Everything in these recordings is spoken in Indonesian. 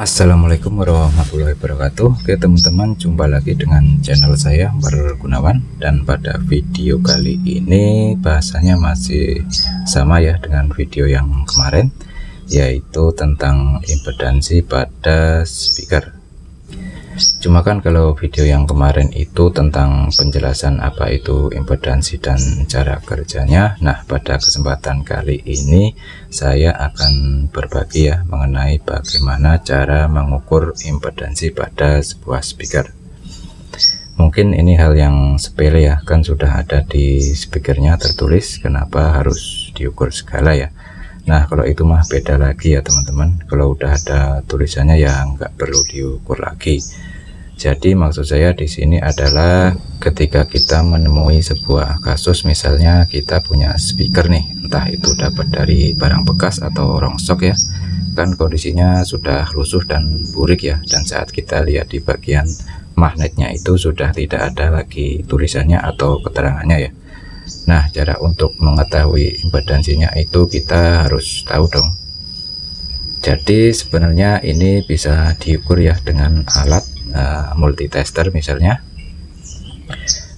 Assalamualaikum warahmatullahi wabarakatuh. Oke teman-teman, jumpa lagi dengan channel saya Umar Gunawan, dan pada video kali ini bahasanya masih sama ya dengan video yang kemarin, yaitu tentang impedansi pada speaker. Cuma kan kalau video yang kemarin itu tentang penjelasan apa itu impedansi dan cara kerjanya. Nah, pada kesempatan kali ini saya akan berbagi ya mengenai bagaimana cara mengukur impedansi pada sebuah speaker. Mungkin ini hal yang sepele ya, kan sudah ada di speakernya tertulis, kenapa harus diukur segala ya. Nah, kalau itu mah beda lagi ya teman-teman. Kalau udah ada tulisannya ya nggak perlu diukur lagi. Jadi maksud saya di sini adalah ketika kita menemui sebuah kasus, misalnya kita punya speaker nih, entah itu dapat dari barang bekas atau rongsok ya, kan kondisinya sudah lusuh dan burik ya, dan saat kita lihat di bagian magnetnya itu sudah tidak ada lagi tulisannya atau keterangannya ya. Nah, cara untuk mengetahui impedansinya itu kita harus tahu dong. Jadi sebenarnya ini bisa diukur ya dengan alat multitester misalnya.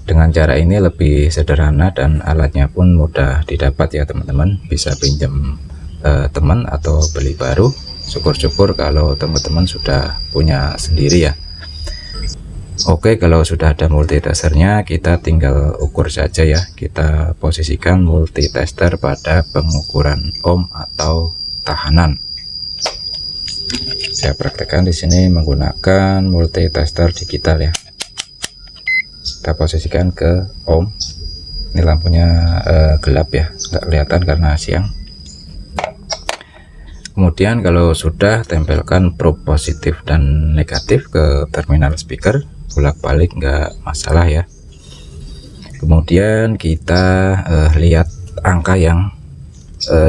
Dengan cara ini lebih sederhana dan alatnya pun mudah didapat ya teman-teman. Bisa pinjam teman atau beli baru. Syukur-syukur kalau teman-teman sudah punya sendiri ya. Oke, kalau sudah ada multitesternya, kita tinggal ukur saja ya. Kita posisikan multitester pada pengukuran ohm atau tahanan. Saya praktekkan di sini menggunakan multitester digital ya. Kita posisikan ke ohm. Ini lampunya gelap ya, nggak kelihatan karena siang. Kemudian kalau sudah, tempelkan probe positif dan negatif ke terminal speaker, bolak-balik nggak masalah ya. Kemudian kita lihat angka yang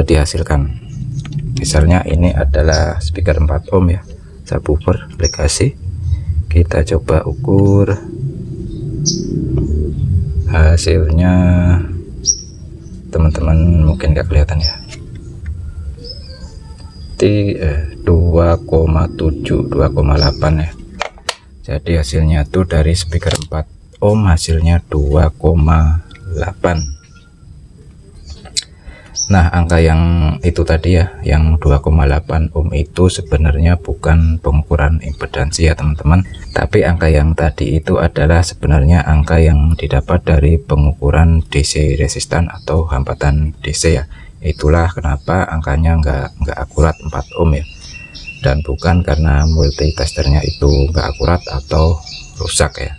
dihasilkan. Misalnya ini adalah speaker 4 ohm ya, subwoofer Legacy. Kita coba ukur hasilnya, teman-teman mungkin nggak kelihatan ya, 2,7 2,8 ya. Jadi hasilnya tuh dari speaker 4 ohm hasilnya 2,8. Nah, angka yang itu tadi ya, yang 2,8 ohm itu sebenarnya bukan pengukuran impedansi ya teman-teman, tapi angka yang tadi itu adalah sebenarnya angka yang didapat dari pengukuran DC resistan atau hambatan DC ya. Itulah kenapa angkanya nggak akurat 4 ohm ya, dan bukan karena multitesternya itu nggak akurat atau rusak ya.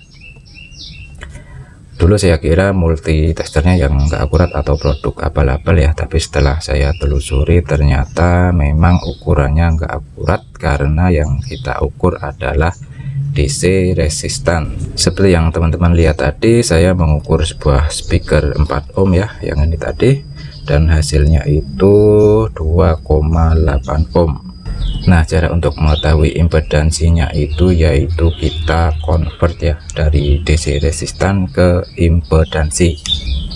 Dulu saya kira multitesternya yang nggak akurat atau produk abal-abal ya, tapi setelah saya telusuri ternyata memang ukurannya nggak akurat karena yang kita ukur adalah DC resistan. Seperti yang teman-teman lihat tadi, saya mengukur sebuah speaker 4 ohm ya, yang ini tadi, dan hasilnya itu 2,8 ohm. Nah, cara untuk mengetahui impedansinya itu yaitu kita convert ya dari DC resistan ke impedansi.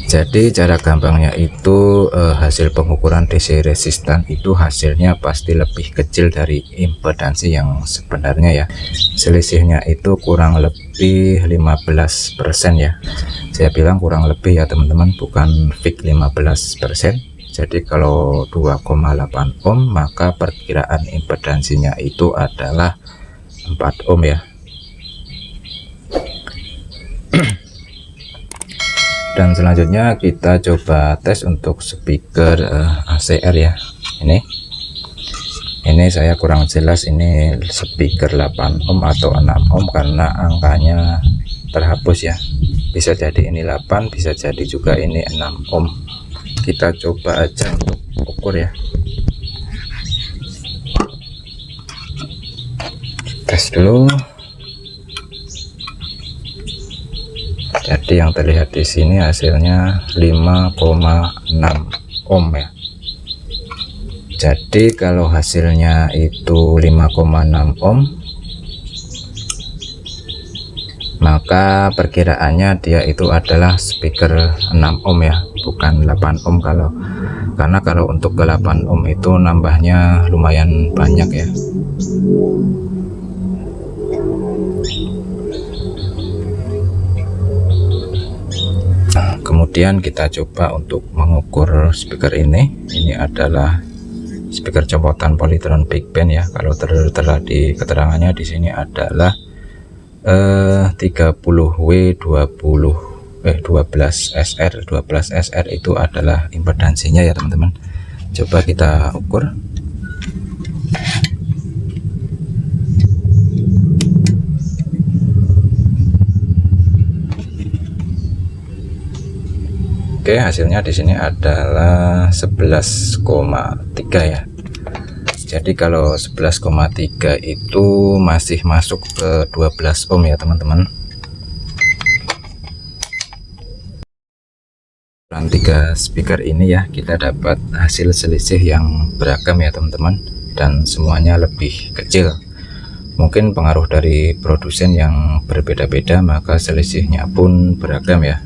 Jadi cara gampangnya itu hasil pengukuran DC resistan itu hasilnya pasti lebih kecil dari impedansi yang sebenarnya ya. Selisihnya itu kurang lebih 15% ya. Saya bilang kurang lebih ya teman-teman, bukan fix 15%. Jadi kalau 2,8 ohm maka perkiraan impedansinya itu adalah 4 ohm ya. Dan selanjutnya kita coba tes untuk speaker ACR ya. Ini saya kurang jelas ini speaker 8 ohm atau 6 ohm karena angkanya terhapus ya. Bisa jadi ini 8, bisa jadi juga ini 6 ohm. Kita coba aja untuk ukur ya. Tes dulu. Jadi yang terlihat di sini hasilnya 5,6 ohm ya. Jadi kalau hasilnya itu 5,6 ohm, maka perkiraannya dia itu adalah speaker 6 ohm ya, bukan 8 ohm karena kalau untuk ke 8 ohm itu nambahnya lumayan banyak ya. Kemudian kita coba untuk mengukur speaker ini adalah speaker copotan Polytron Big Band ya. Kalau tertera di keterangannya di sini adalah 12SR itu adalah impedansinya ya teman-teman. Coba kita ukur. Oke, hasilnya di sini adalah 11,3 ya. Jadi kalau 11,3 itu masih masuk ke 12 ohm ya teman-teman. Dengan 3 speaker ini ya, kita dapat hasil selisih yang beragam ya teman-teman, dan semuanya lebih kecil. Mungkin pengaruh dari produsen yang berbeda-beda, maka selisihnya pun beragam ya.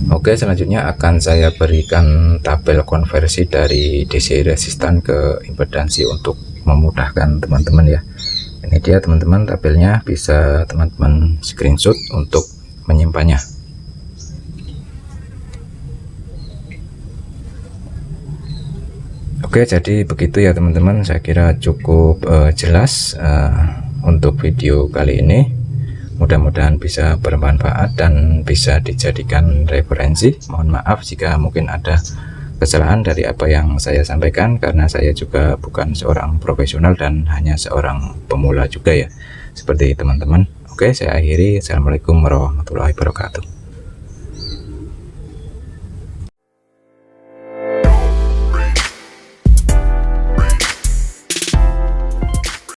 Oke, selanjutnya akan saya berikan tabel konversi dari DC resistan ke impedansi untuk memudahkan teman-teman ya. Ini dia teman-teman tabelnya, bisa teman-teman screenshot untuk menyimpannya. Oke, jadi begitu ya teman-teman, saya kira cukup jelas untuk video kali ini. Mudah-mudahan bisa bermanfaat dan bisa dijadikan referensi. Mohon maaf jika mungkin ada kesalahan dari apa yang saya sampaikan, karena saya juga bukan seorang profesional dan hanya seorang pemula juga ya, seperti teman-teman. Oke, saya akhiri. Assalamualaikum warahmatullahi wabarakatuh.